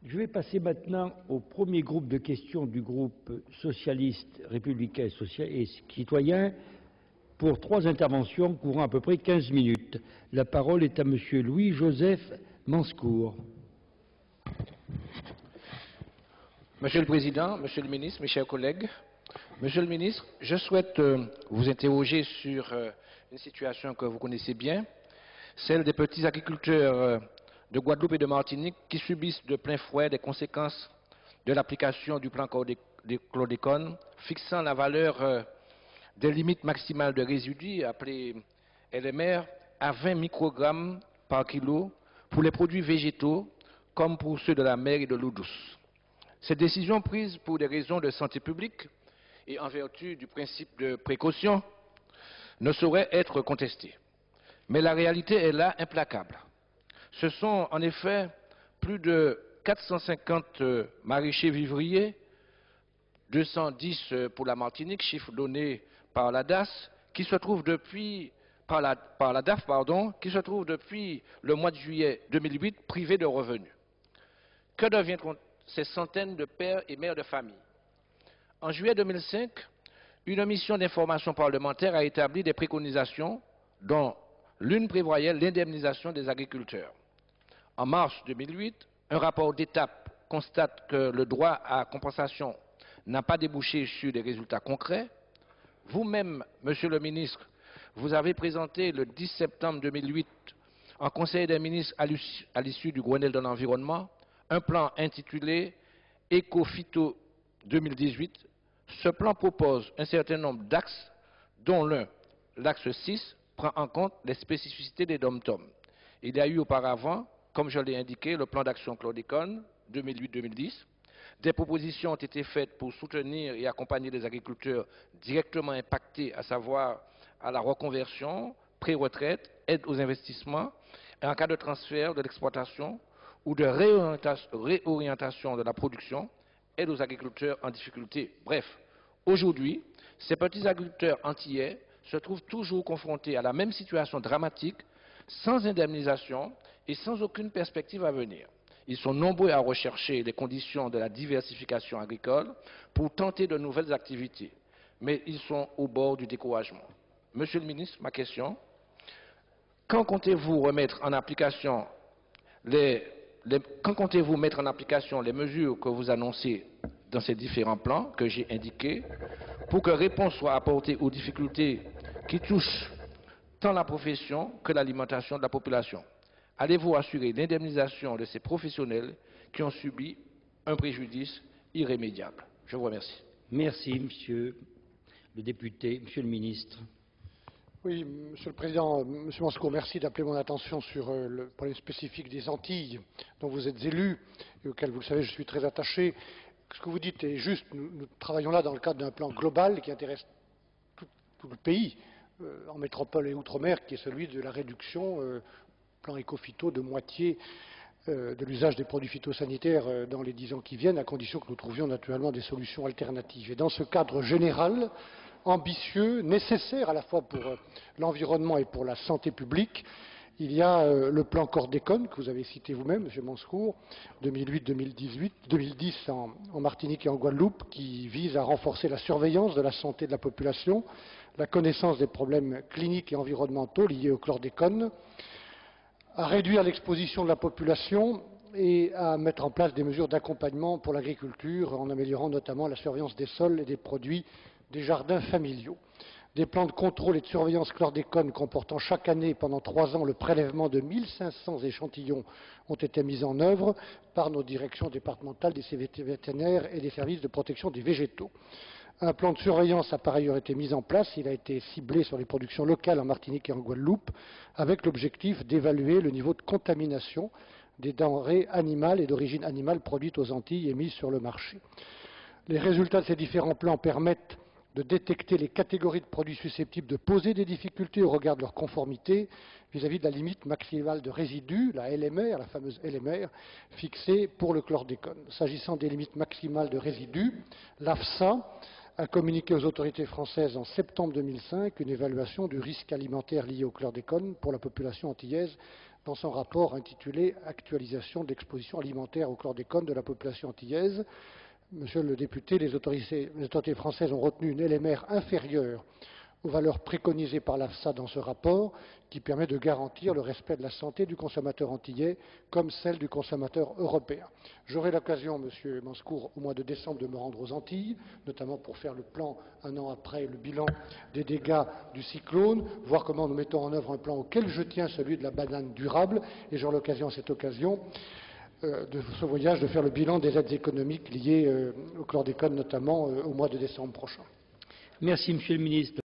Je vais passer maintenant au premier groupe de questions du groupe socialiste, républicain et citoyen pour 3 interventions couvrant à peu près 15 minutes. La parole est à Monsieur Louis-Joseph Manscour. Monsieur le Président, Monsieur le Ministre, mes chers collègues, Monsieur le Ministre, je souhaite vous interroger sur une situation que vous connaissez bien, celle des petits agriculteurs de Guadeloupe et de Martinique qui subissent de plein fouet les conséquences de l'application du plan chlordécone fixant la valeur des limites maximales de résidus appelées LMR à 20 microgrammes par kilo pour les produits végétaux comme pour ceux de la mer et de l'eau douce. Cette décision prise pour des raisons de santé publique et en vertu du principe de précaution ne saurait être contestée. Mais la réalité est là implacable. Ce sont en effet plus de 450 maraîchers vivriers, 210 pour la Martinique, chiffre donné par la DAF, qui se trouvent depuis le mois de juillet 2008 privés de revenus. Que deviendront ces centaines de pères et mères de famille? En juillet 2005, une mission d'information parlementaire a établi des préconisations dont l'une prévoyait l'indemnisation des agriculteurs. En mars 2008, un rapport d'étape constate que le droit à compensation n'a pas débouché sur des résultats concrets. Vous-même, Monsieur le Ministre, vous avez présenté le 10 septembre 2008 en Conseil des ministres à l'issue du Grenelle de l'environnement un plan intitulé Éco-Phyto 2018. Ce plan propose un certain nombre d'axes, dont l'un, l'axe 6, prend en compte les spécificités des DOM-TOM. Il y a eu auparavant, comme je l'ai indiqué, le plan d'action chlordécone 2008-2010. Des propositions ont été faites pour soutenir et accompagner les agriculteurs directement impactés, à savoir à la reconversion, pré-retraite, aide aux investissements, et en cas de transfert de l'exploitation ou de réorientation de la production, aide aux agriculteurs en difficulté. Bref, aujourd'hui, ces petits agriculteurs antillais se trouvent toujours confrontés à la même situation dramatique, sans indemnisation et sans aucune perspective à venir. Ils sont nombreux à rechercher les conditions de la diversification agricole pour tenter de nouvelles activités, mais ils sont au bord du découragement. Monsieur le ministre, ma question, quand comptez-vous mettre en application les mesures que vous annoncez dans ces différents plans que j'ai indiqués pour que réponse soit apportée aux difficultés qui touchent tant la profession que l'alimentation de la population? Allez-vous assurer l'indemnisation de ces professionnels qui ont subi un préjudice irrémédiable? Je vous remercie. Merci, Monsieur le député. Monsieur le ministre. Oui, Monsieur le Président, Monsieur Manscour, merci d'appeler mon attention sur le problème spécifique des Antilles, dont vous êtes élu et auquel, vous le savez, je suis très attaché. Ce que vous dites est juste. Nous travaillons là dans le cadre d'un plan global qui intéresse tout le pays, en métropole et outre-mer, qui est celui de la réduction, plan éco-phyto, de moitié de l'usage des produits phytosanitaires dans les 10 ans qui viennent, à condition que nous trouvions naturellement des solutions alternatives. Et dans ce cadre général, ambitieux, nécessaire à la fois pour l'environnement et pour la santé publique, il y a le plan chlordécone que vous avez cité vous-même, M. Manscour, 2008-2010 en Martinique et en Guadeloupe, qui vise à renforcer la surveillance de la santé de la population, la connaissance des problèmes cliniques et environnementaux liés au chlordécone, à réduire l'exposition de la population et à mettre en place des mesures d'accompagnement pour l'agriculture en améliorant notamment la surveillance des sols et des produits des jardins familiaux. Des plans de contrôle et de surveillance chlordécone comportant chaque année pendant 3 ans le prélèvement de 1500 échantillons ont été mis en œuvre par nos directions départementales des CVT vétérinaires et des services de protection des végétaux. Un plan de surveillance a par ailleurs été mis en place. Il a été ciblé sur les productions locales en Martinique et en Guadeloupe, avec l'objectif d'évaluer le niveau de contamination des denrées animales et d'origine animale produites aux Antilles et mises sur le marché. Les résultats de ces différents plans permettent de détecter les catégories de produits susceptibles de poser des difficultés au regard de leur conformité vis-à-vis de la limite maximale de résidus, la LMR, la fameuse LMR, fixée pour le chlordécone. S'agissant des limites maximales de résidus, l'AFSA a communiqué aux autorités françaises en septembre 2005 une évaluation du risque alimentaire lié au chlordécone pour la population antillaise dans son rapport intitulé « Actualisation de l'exposition alimentaire au chlordécone de la population antillaise ». Monsieur le député, les autorités françaises ont retenu une LMR inférieure aux valeurs préconisées par l'AFSA dans ce rapport, qui permet de garantir le respect de la santé du consommateur antillais comme celle du consommateur européen. J'aurai l'occasion, Monsieur Manscour, au mois de décembre, de me rendre aux Antilles, notamment pour faire le plan, un an après, le bilan des dégâts du cyclone, voir comment nous mettons en œuvre un plan auquel je tiens, celui de la banane durable, et j'aurai l'occasion à cette occasion de ce voyage de faire le bilan des aides économiques liées au chlordécone, notamment au mois de décembre prochain. Merci, Monsieur le ministre.